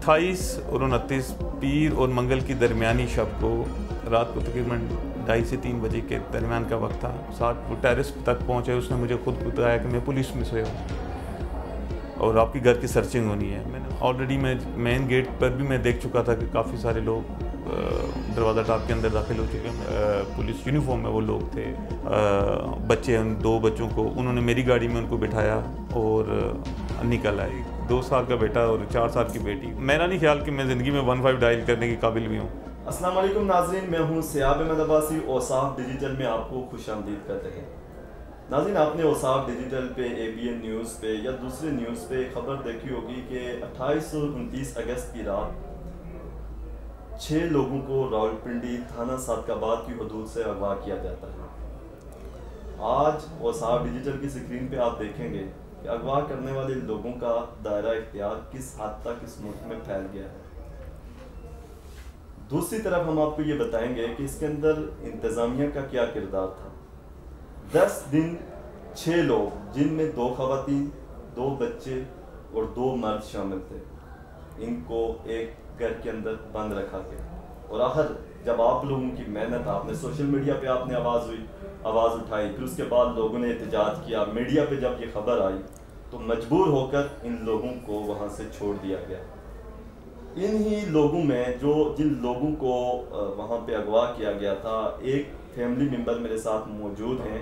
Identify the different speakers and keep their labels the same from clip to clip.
Speaker 1: 28 और 29 पीर और मंगल की दरमियानी शब को रात को तकरीबन 2:30 से 3 बजे के दरमियान का वक्त था। साथ वो टेरेस तक पहुँचे, उसने मुझे खुद बताया कि मैं पुलिस में से हूँ और आपकी घर की सर्चिंग होनी है। मैंने ऑलरेडी मेन गेट पर भी मैं देख चुका था कि काफ़ी सारे लोग दरवाज़ा टाप के अंदर दाखिल हो चुके हैं। पुलिस यूनिफॉर्म में वो लोग थे। बच्चे, उन 2 बच्चों को उन्होंने मेरी गाड़ी में उनको बिठाया और निकल आए। 2 साल का बेटा और 4 साल की बेटी। मेरा नहीं ख्याल कि मैं ज़िंदगी में 15 डायल करने के काबिल भी हूँ।
Speaker 2: अस्सलाम वालेकुम नाज़रीन, मैं हूँ सियाब अहमद अब्बासी। औसाफ डिजिटल में आपको खुशामदीद करते हैं। नाज़रीन, आपने औसाफ डिजिटल पे, ABN न्यूज़ पे या दूसरे न्यूज़ पे खबर देखी होगी कि 28 और 29 अगस्त की रात 6 लोगों को रावलपिंडी थाना सादकाबाद की हदूद से अगवा किया जाता है। आज औसाफ डिजिटल की स्क्रीन पे आप देखेंगे कि अगवा करने वाले लोगों का दायरा इख्तियार किस हद तक इस मुल्क में फैल गया है। दूसरी तरफ हम आपको ये बताएंगे कि इसके अंदर इंतज़ामिया का क्या किरदार था। 10 दिन 6 लोग, जिनमें 2 खवातीन, 2 बच्चे और 2 मर्द शामिल थे, इनको एक घर के अंदर बंद रखा गया। और आखिर जब आप लोगों की मेहनत, आपने सोशल मीडिया पे आपने आवाज़ उठाई, फिर उसके बाद लोगों ने एहतजाज किया, मीडिया पे जब ये खबर आई तो मजबूर होकर इन लोगों को वहाँ से छोड़ दिया गया। इन ही लोगों में जिन लोगों को वहाँ पे अगवा किया गया था, एक फैमिली मेम्बर मेरे साथ मौजूद हैं।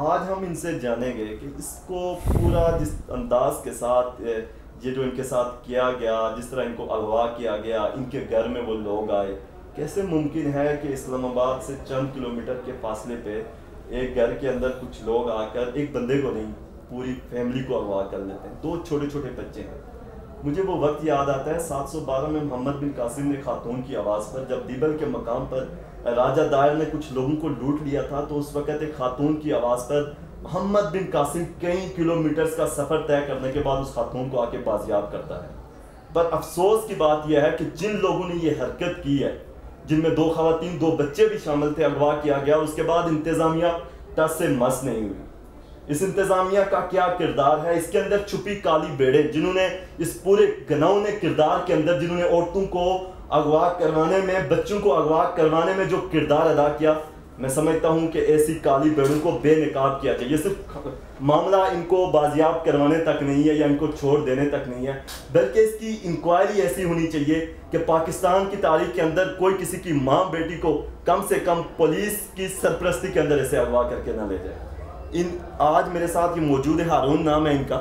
Speaker 2: आज हम इनसे जानेंगे कि इसको पूरा जिस अंदाज के साथ ये जो इनके साथ किया गया, जिस तरह इनको अगवा किया गया, इनके घर में वो लोग आए, कैसे मुमकिन है कि इस्लामाबाद से चंद किलोमीटर के फासले पे एक घर के अंदर कुछ लोग आकर एक बंदे को नहीं, पूरी फैमिली को अगवा कर लेते हैं। 2 छोटे छोटे बच्चे हैं। मुझे वो वक्त याद आता है 712 में मोहम्मद बिन कासिम ने खातून की आवाज़ पर, जब दीबल के मकाम पर राजा दायर ने कुछ लोगों को लूट लिया था, तो उस वक्त एक खातून की आवाज़ पर मोहम्मद बिन कासिम कई किलोमीटर्स का सफ़र तय करने के बाद उस खातून को आके बाजियाब करता है। पर अफसोस की बात यह है कि जिन लोगों ने ये हरकत की है, जिनमें 2 खवातीन 2 बच्चे भी शामिल थे, अगवा किया गया, उसके बाद इंतज़ामिया टस से मस नहीं हुई। इस इंतज़ामिया का क्या किरदार है, इसके अंदर छुपी काली बेड़े, जिन्होंने इस पूरे घिनौने किरदार के अंदर, जिन्होंने औरतों को अगवा करवाने में, बच्चों को अगवा करवाने में जो किरदार अदा किया, मैं समझता हूं कि ऐसी काली बेड़ों को बेनकाब किया चाहिए। सिर्फ मामला इनको बाजियाब करवाने तक नहीं है या इनको छोड़ देने तक नहीं है, बल्कि इसकी इंक्वायरी ऐसी होनी चाहिए कि पाकिस्तान की तारीख के अंदर कोई किसी की माँ बेटी को कम से कम पुलिस की सरपरस्ती के अंदर ऐसे अगवा करके ना ले जाए। आज मेरे साथ ये मौजूद है, हारून नाम है इनका।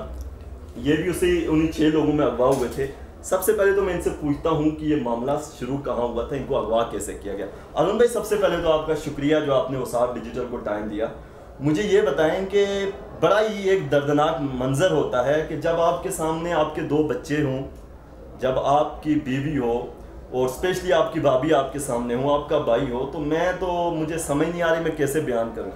Speaker 2: ये भी उन्हीं 6 लोगों में अगवा हुए थे। सबसे पहले तो मैं इनसे पूछता हूं कि ये मामला शुरू कहाँ हुआ था, इनको अगवा कैसे किया गया। अरुण भाई, सबसे पहले तो आपका शुक्रिया जो आपने औसाफ डिजिटल को टाइम दिया। मुझे ये बताएं कि बड़ा ही एक दर्दनाक मंजर होता है कि जब आपके सामने आपके 2 बच्चे हों, जब आपकी बीवी हो और स्पेशली आपकी भाभी आपके सामने हो, आपका भाई हो, तो मुझे समझ नहीं आ रही मैं कैसे बयान करूँ।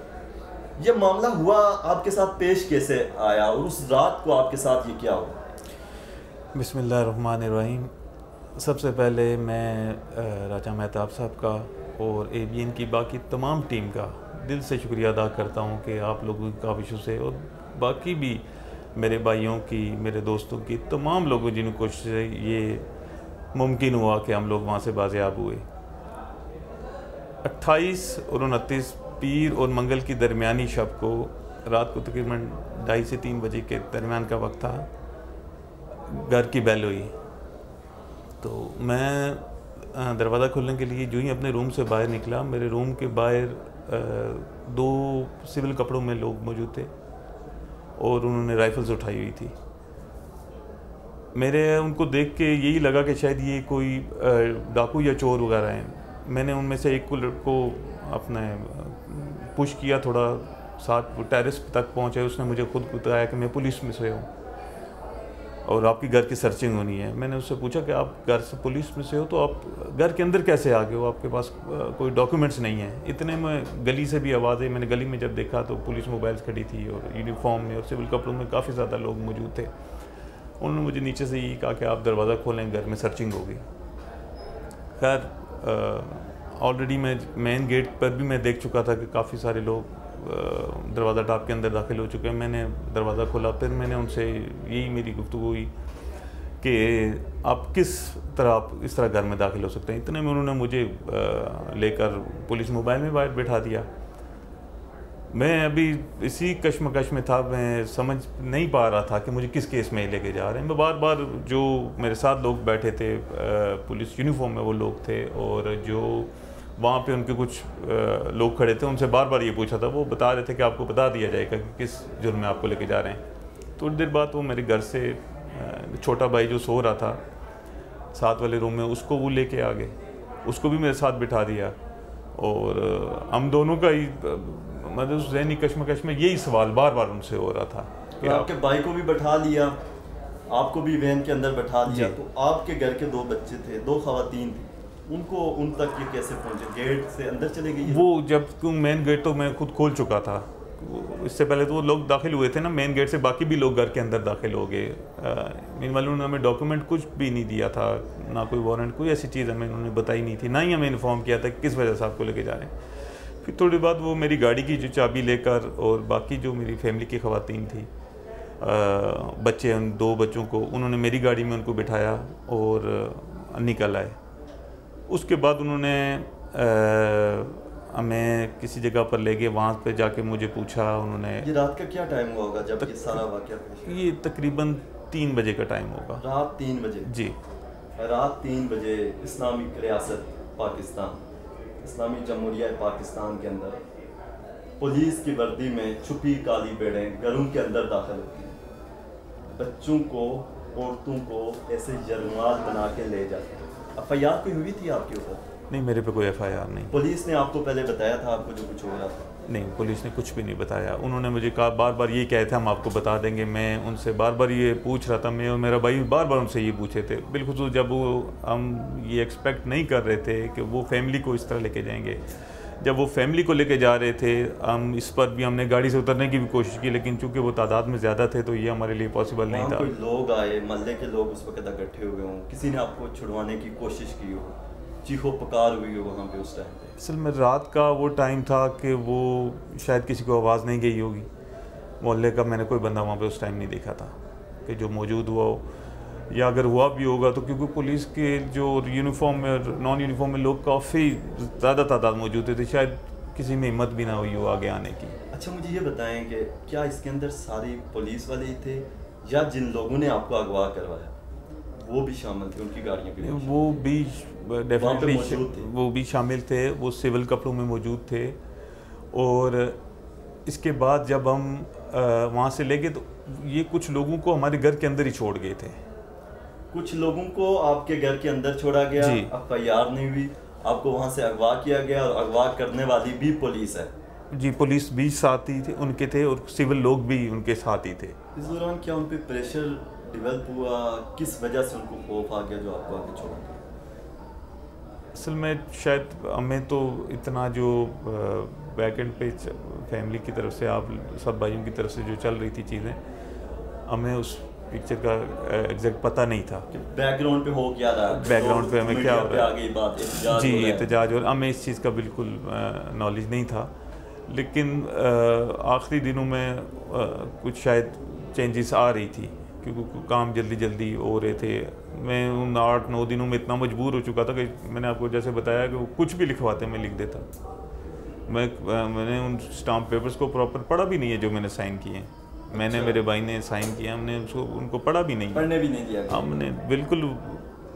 Speaker 2: ये मामला हुआ आपके साथ पेश कैसे आया और उस रात को आपके साथ ये क्या हुआ?
Speaker 1: बिस्मिल्लाहिर्रहमानिर्रहीम। सबसे पहले मैं राजा मेहताब साहब का और ABN की बाकी तमाम टीम का दिल से शुक्रिया अदा करता हूँ कि आप लोगों की काविशों से और बाकी भी मेरे भाइयों की, मेरे दोस्तों की, तमाम लोगों जिन कोशिश से ये मुमकिन हुआ कि हम लोग वहाँ से बाजियाब हुए। 28 और 29 पीर और मंगल की दरमियानी शब को रात को तकरीबन 2:30 से 3 बजे के दरमियान का वक्त था। घर की बेल हुई तो मैं दरवाज़ा खोलने के लिए जो ही अपने रूम से बाहर निकला, मेरे रूम के बाहर 2 सिविल कपड़ों में लोग मौजूद थे और उन्होंने राइफल्स उठाई हुई थी। मेरे उनको देख के यही लगा कि शायद ये कोई डाकू या चोर वगैरह हैं। मैंने उनमें से एक को अपने पुश किया, थोड़ा साथ वो टेरेस तक पहुँचे, उसने मुझे खुद बताया कि मैं पुलिस में से हूँ और आपकी घर की सर्चिंग होनी है। मैंने उससे पूछा कि आप घर से पुलिस में से हो तो आप घर के अंदर कैसे आ गए हो, आपके पास कोई डॉक्यूमेंट्स नहीं है। इतने में गली से भी आवाज़ आई। मैंने गली में जब देखा तो पुलिस मोबाइल्स खड़ी थी और यूनिफॉर्म में और सिविल कपड़ों में काफ़ी ज़्यादा लोग मौजूद थे। उन्होंने मुझे नीचे से यही कहा कि आप दरवाज़ा खोलें, घर में सर्चिंग होगी। खैर ऑलरेडी मेन गेट पर भी मैं देख चुका था कि काफ़ी सारे लोग दरवाज़ा टाप के अंदर दाखिल हो चुके हैं। मैंने दरवाज़ा खोला, फिर मैंने उनसे यही मेरी गुफ्तगू हुई कि आप किस तरह आप इस तरह घर में दाखिल हो सकते हैं। इतने में उन्होंने मुझे लेकर पुलिस मोबाइल में बाहर बैठा दिया। मैं अभी इसी कश्मकश में था, मैं समझ नहीं पा रहा था कि मुझे किस केस में लेके जा रहे हैं। मैं बार बार जो मेरे साथ लोग बैठे थे पुलिस यूनिफॉर्म में वो लोग थे, और जो वहाँ पे उनके कुछ लोग खड़े थे, उनसे बार बार ये पूछा था। वो बता रहे थे कि आपको बता दिया जाएगा कि किस जुर्म में आपको लेके जा रहे हैं। थोड़ी देर बाद वो मेरे घर से छोटा भाई जो सो रहा था साथ वाले रूम में, उसको वो लेके आ गए, उसको भी मेरे साथ बिठा दिया। और हम दोनों का ही मतलब उस ज़हनी कश्मकश में यही सवाल बार बार उनसे हो रहा था
Speaker 2: कि आपके भाई को भी बैठा लिया, आपको भी वैन के अंदर बैठा दिया, तो आपके घर के 2 बच्चे थे, 2 खवातीन थी, उनको उन तक ये कैसे पहुंचे? गेट से अंदर चले गई? वो
Speaker 1: जब मेन गेट तो मैं खुद खोल चुका था, इससे पहले तो वो लोग दाखिल हुए थे ना मेन गेट से, बाकी भी लोग घर के अंदर दाखिल हो गए। मीनवाइल उन्होंने हमें डॉक्यूमेंट कुछ भी नहीं दिया था, ना कोई वारंट, कोई ऐसी चीज़ हमें उन्होंने बताई नहीं थी, ना ही हमें इन्फॉर्म किया था किस वजह से आपको लेके जा रहे हैं। फिर थोड़ी बाद वो मेरी गाड़ी की जो चाबी लेकर, और बाकी जो मेरी फैमिली की ख़वातीन थी, बच्चे, उन 2 बच्चों को उन्होंने मेरी गाड़ी में उनको बिठाया और निकल आए। उसके बाद उन्होंने हमें किसी जगह पर ले गए, वहाँ पे जाके मुझे पूछा उन्होंने।
Speaker 2: ये रात का क्या टाइम होगा जब ये सारा वाक़या पेश हुआ?
Speaker 1: ये तकरीबन 3 बजे का टाइम होगा।
Speaker 2: रात 3 बजे?
Speaker 1: जी,
Speaker 2: रात 3 बजे इस्लामिक रियासत पाकिस्तान, इस्लामी जमहूरिया पाकिस्तान के अंदर पुलिस की वर्दी में छुपी काली भेड़ें घरों के अंदर दाखिल होती हैं, बच्चों को, औरतों को ऐसे यरमाल बना के ले जाते हैं। FIR कोई हुई थी आपके ऊपर?
Speaker 1: नहीं, मेरे पे कोई FIR नहीं।
Speaker 2: पुलिस ने आपको पहले बताया था आपको जो कुछ हो रहा था?
Speaker 1: नहीं, पुलिस ने कुछ भी नहीं बताया। उन्होंने मुझे कहा, बार बार ये कहे थे हम आपको बता देंगे। मैं उनसे बार बार ये पूछ रहा था, मैं और मेरा भाई बार बार उनसे ये पूछे थे, बिल्कुल जब वो हम ये एक्सपेक्ट नहीं कर रहे थे कि वो फैमिली को इस तरह लेके जाएंगे। जब वो फैमिली को लेके जा रहे थे, हम इस पर भी हमने गाड़ी से उतरने की भी कोशिश की, लेकिन चूंकि वो तादाद में ज़्यादा थे तो ये हमारे लिए पॉसिबल नहीं था।
Speaker 2: कोई लोग आए, मोहल्ले के लोग उस वक्त इकट्ठे हुए हों, किसी ने आपको छुड़वाने की कोशिश की हो, चीखो पुकार हुई हो वहाँ पे उस टाइम पे?
Speaker 1: असल में रात का वो टाइम था कि वो शायद किसी को आवाज़ नहीं गई होगी मोहल्ले का। मैंने कोई बंदा वहाँ पे उस टाइम नहीं देखा था कि जो मौजूद हुआ हो, या अगर हुआ भी होगा तो क्योंकि पुलिस के जो यूनिफॉर्म में और नॉन यूनिफॉर्म में लोग काफ़ी ज़्यादा तादाद मौजूद थे, शायद किसी में हिम्मत भी ना हुई हो आगे आने की।
Speaker 2: अच्छा, मुझे ये बताएं कि क्या इसके अंदर सारी पुलिस वाले ही थे, या जिन लोगों ने आपको अगवा करवाया वो भी शामिल थे, उनकी गाड़ियाँ भी?
Speaker 1: वो भी डेफिनेटली वो भी शामिल थे, वो सिविल कपड़ों में मौजूद थे। और इसके बाद जब हम वहाँ से ले गए तो ये कुछ लोगों को हमारे घर के अंदर ही छोड़ गए थे।
Speaker 2: कुछ लोगों को आपके घर के अंदर छोड़ा गया, FIR नहीं हुई, आपको वहाँ से अगवा किया गया, और अगवा करने वाली भी पुलिस है?
Speaker 1: जी, पुलिस भी साथ ही थे उनके थे, और सिविल लोग भी उनके साथ ही थे।
Speaker 2: इस दौरान क्या उन पर प्रेशर डेवलप हुआ? किस वजह से उनको खौफ आ गया जो आपको आगे छोड़ा गया?
Speaker 1: असल में शायद हमें तो इतना जो बैकएंड पे फैमिली की तरफ से, आप सब भाइयों की तरफ से जो चल रही थी चीज़ें, हमें उस पिक्चर का एग्जैक्ट पता नहीं था
Speaker 2: कि बैकग्राउंड पे हो क्या रहा है,
Speaker 1: बैकग्राउंड पे हमें क्या हो रहा
Speaker 2: है।
Speaker 1: जी, एहतजाज, और हमें इस चीज़ का बिल्कुल नॉलेज नहीं था। लेकिन आखिरी दिनों में कुछ शायद चेंजेस आ रही थी, क्योंकि काम जल्दी जल्दी हो रहे थे। मैं उन 8-9 दिनों में इतना मजबूर हो चुका था कि मैंने आपको जैसे बताया कि वो कुछ भी लिखवाते मैं लिख देता। मैंने उन स्टाम्प पेपर्स को प्रॉपर पढ़ा भी नहीं है जो मैंने साइन किए हैं। मैंने, मेरे भाई ने साइन किया, हमने उनको पढ़ा भी नहीं,
Speaker 2: पढ़ने भी नहीं दिया
Speaker 1: हमने। बिल्कुल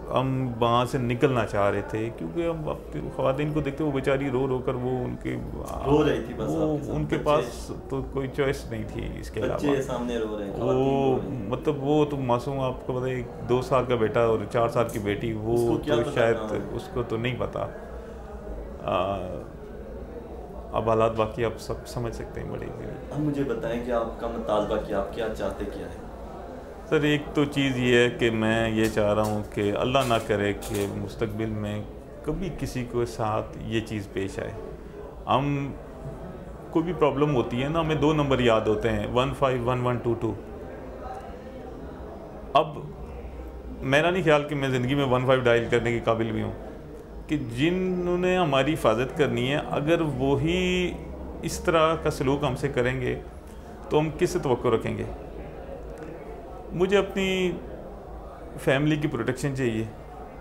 Speaker 1: हम वहाँ से निकलना चाह रहे थे, क्योंकि हम ख़वातीन को देखते वो बेचारी रो रो कर वो उनके
Speaker 2: रो रही थी, बस
Speaker 1: वो उनके पास तो कोई चॉइस नहीं थी इसके अलावा।
Speaker 2: बच्चे सामने रो रहे हैं,
Speaker 1: वो मतलब वो तो मासूम, आपको पता है 2 साल का बेटा और 4 साल की बेटी, वो तो शायद उसको तो नहीं पता। अब हालात बाकी आप सब समझ सकते हैं बड़े।
Speaker 2: अब मुझे बताएं कि आपका मुतालबा क्या, आप क्या चाहते क्या है?
Speaker 1: सर, एक तो चीज़ ये है कि मैं ये चाह रहा हूँ कि अल्लाह ना करे कि मुस्तकबिल में कभी किसी के साथ ये चीज़ पेश आए। हम कोई भी प्रॉब्लम होती है ना, हमें 2 नंबर याद होते हैं, 151122। अब मेरा नहीं ख्याल कि मैं ज़िंदगी में 15 डायल करने के काबिल भी हूँ, कि जिन्होंने हमारी हिफाजत करनी है अगर वो ही इस तरह का सलूक हमसे करेंगे तो हम किससे तवक्को रखेंगे। मुझे अपनी फैमिली की प्रोटेक्शन चाहिए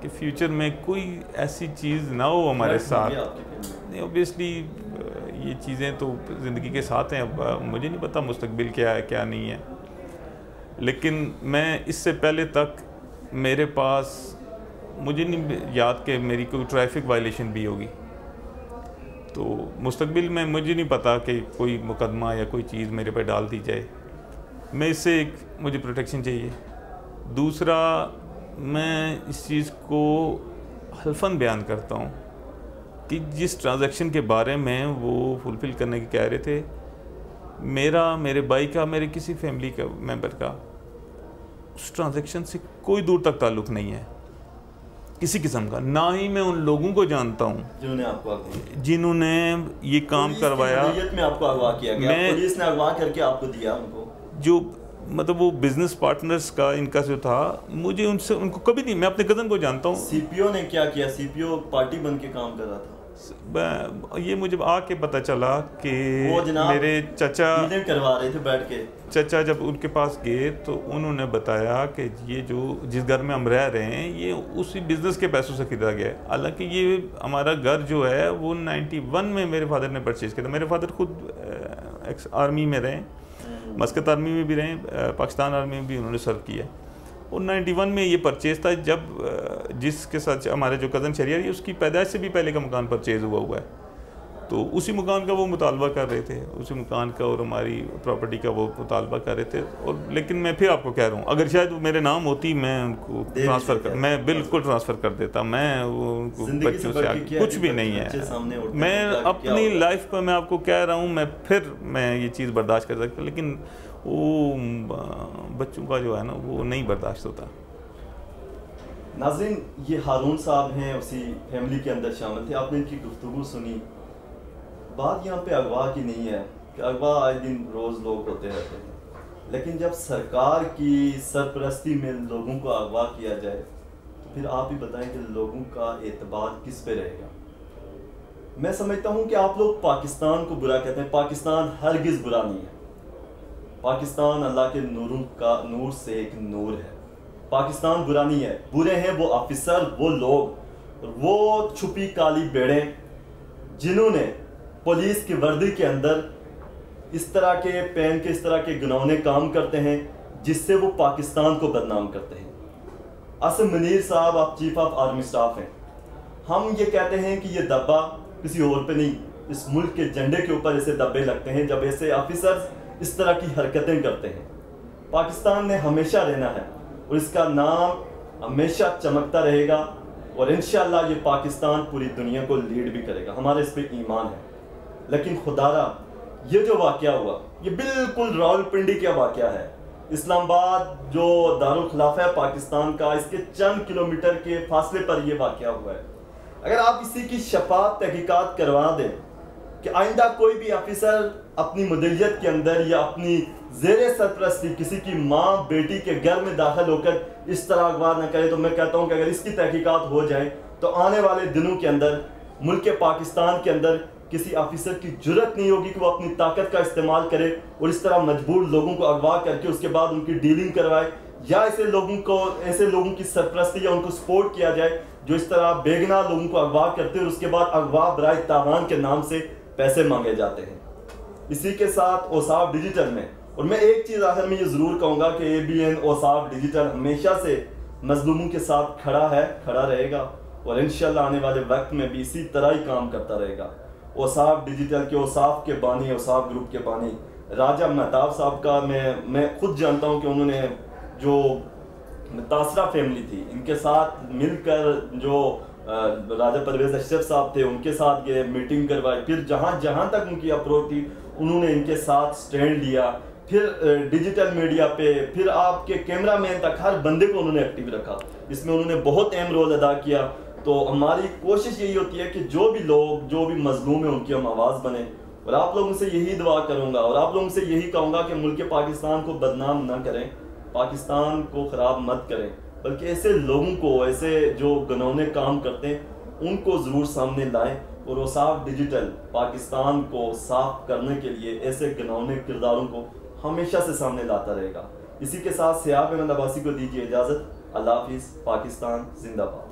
Speaker 1: कि फ्यूचर में कोई ऐसी चीज़ ना हो हमारे साथ। नहीं, ऑब्वियसली ये चीज़ें तो ज़िंदगी के साथ हैं। अब मुझे नहीं पता मुस्तकबिल क्या है क्या नहीं है, लेकिन मैं इससे पहले तक मेरे पास मुझे नहीं याद कि मेरी कोई ट्रैफिक वायलेशन भी होगी। तो मुस्तकबिल में मुझे नहीं पता कि कोई मुकदमा या कोई चीज़ मेरे पे डाल दी जाए। मैं इससे एक मुझे प्रोटेक्शन चाहिए। दूसरा, मैं इस चीज़ को हल्फन बयान करता हूँ कि जिस ट्रांजैक्शन के बारे में वो फुलफ़िल करने की कह रहे थे, मेरा, मेरे भाई का, मेरे किसी फैमिली का मेंबर का उस ट्रांजैक्शन से कोई दूर तक ताल्लुक़ नहीं है किसी किस्म का। ना ही मैं उन लोगों को जानता हूँ जिन्होंने ये काम करवाया।
Speaker 2: में आपको अगवा किया गया, पुलिस ने अगवा करके आपको दिया उनको,
Speaker 1: जो मतलब वो बिजनेस पार्टनर्स का इनका जो था, मुझे उनसे उनको कभी नहीं, मैं अपने कज़न को जानता हूँ।
Speaker 2: सीपीओ ने क्या किया? सीपीओ पार्टी बन के काम कर रहा था।
Speaker 1: ये मुझे आके पता चला कि मेरे चचा
Speaker 2: करवा रहे थे बैठ के।
Speaker 1: चचा जब उनके पास गए तो उन्होंने बताया कि ये जो जिस घर में हम रह रहे हैं ये उसी बिज़नेस के पैसों से खरीदा गया है। हालांकि ये हमारा घर जो है वो 91 में मेरे फादर ने परचेज़ किया था। मेरे फादर खुद एक्स आर्मी में रहे, मस्कत आर्मी में भी रहे, पाकिस्तान आर्मी में भी उन्होंने सर्व किया। और 91 में ये परचेज़ था जब जिसके साथ हमारे जो कज़न शरियारी, उसकी पैदाइश से भी पहले का मकान परचेज़ हुआ है। तो उसी मकान का वो मुतालबा कर रहे थे, उसी मकान का और हमारी प्रॉपर्टी का वो मुतालबा कर रहे थे। और लेकिन मैं फिर आपको कह रहा हूँ, अगर शायद वो मेरे नाम होती मैं उनको ट्रांसफ़र कर, मैं बिल्कुल ट्रांसफ़र कर देता। मैं उनको बच्चों से आगे कुछ भी नहीं है। मैं अपनी लाइफ पर मैं आपको कह रहा हूँ, मैं ये चीज़ बर्दाश्त कर सकता, लेकिन वो बच्चों का जो है ना वो नहीं बर्दाश्त होता।
Speaker 2: नाज़रीन, ये हारून साहब हैं, उसी फैमिली के अंदर शामिल थे। आपने इनकी गुफ्तगू सुनी। बात यहाँ पे अगवा की नहीं है कि अगवा आए दिन रोज़ लोग होते रहते हैं, लेकिन जब सरकार की सरपरस्ती में लोगों को अगवा किया जाए तो फिर आप ही बताएं कि लोगों का एतबार किस पे रहेगा। मैं समझता हूँ कि आप लोग पाकिस्तान को बुरा कहते हैं। पाकिस्तान हरगिज़ बुरा नहीं है। पाकिस्तान अल्लाह के नूर से एक नूर है। पाकिस्तान बुरा नहीं है। बुरे हैं वो ऑफिसर, वो लोग, वो छुपी काली बेड़ें जिन्होंने पुलिस की वर्दी के अंदर इस तरह के पहन के इस तरह के घिनौने काम करते हैं जिससे वो पाकिस्तान को बदनाम करते हैं। असम मुनीर साहब, आप चीफ ऑफ आर्मी स्टाफ हैं। हम ये कहते हैं कि ये दब्बा किसी और पे नहीं, इस मुल्क के झंडे के ऊपर ऐसे दब्बे लगते हैं जब ऐसे ऑफिसर्स इस तरह की हरकतें करते हैं। पाकिस्तान ने हमेशा रहना है और इसका नाम हमेशा चमकता रहेगा और इंशाअल्लाह ये पाकिस्तान पूरी दुनिया को लीड भी करेगा। हमारे इस पर ईमान है। लेकिन खुदारा, ये जो वाक़या हुआ ये बिल्कुल रावलपिंडी का वाक़या है। इस्लामाबाद जो दारुल खिलाफा है पाकिस्तान का, इसके चंद किलोमीटर के फासले पर यह वाक़या हुआ है। अगर आप इसी की शफाफ तहकीकात करवा दें कि आइंदा कोई भी ऑफिसर अपनी मुदल्लियत के अंदर या अपनी ज़ेरे सरपरस्ती किसी की माँ बेटी के घर में दाखिल होकर इस तरह अगवा न करे, तो मैं कहता हूँ कि अगर इसकी तहकीकात हो जाए तो आने वाले दिनों के अंदर मुल्क पाकिस्तान के अंदर किसी ऑफिसर की जुर्रत नहीं होगी कि वो अपनी ताकत का इस्तेमाल करे और इस तरह मजबूर लोगों को अगवा करके उसके बाद उनकी डीलिंग करवाए, या ऐसे लोगों की सरपरस्ती या उनको सपोर्ट किया जाए जो इस तरह बेगुनाह लोगों को अगवा करते हैं और उसके बाद अगवा बराए तावान के नाम से पैसे मांगे जाते हैं। इसी के साथ औसाफ डिजिटल में, और मैं एक चीज़ आखिर में ये ज़रूर कहूँगा कि ABN औसाफ डिजिटल हमेशा से मजलूमों के साथ खड़ा है, खड़ा रहेगा और इंशाल्लाह आने वाले वक्त में भी इसी तरह ही काम करता रहेगा। औसाफ डिजिटल के, औसाफ के बानी, औसाफ ग्रुप के बानी राजा महताब साहब का मैं खुद जानता हूँ कि उन्होंने जो तासरा फैमिली थी इनके साथ मिलकर जो राजा परवेज अशरफ साहब थे उनके साथ ये मीटिंग करवाई, फिर जहाँ तक उनकी अप्रोच थी उन्होंने इनके साथ स्टैंड लिया, फिर डिजिटल मीडिया पे, फिर आपके कैमरामैन तक हर बंदे को उन्होंने एक्टिव रखा। इसमें उन्होंने बहुत अहम रोल अदा किया। तो हमारी कोशिश यही होती है कि जो भी लोग, जो भी मजलूम है उनकी हम आवाज़ बने, और आप लोगों से यही दुआ करूँगा और आप लोगों से यही कहूँगा कि मुल्क पाकिस्तान को बदनाम ना करें, पाकिस्तान को ख़राब मत करें, बल्कि ऐसे लोगों को, ऐसे जो घिनौने काम करते हैं उनको ज़रूर सामने लाएं। और औसाफ डिजिटल पाकिस्तान को साफ करने के लिए ऐसे घिनौने किरदारों को हमेशा से सामने लाता रहेगा। इसी के साथ सियाब अहमद अब्बासी को दीजिए इजाज़त। अल्लाह हाफिज़। पाकिस्तान जिंदाबाद।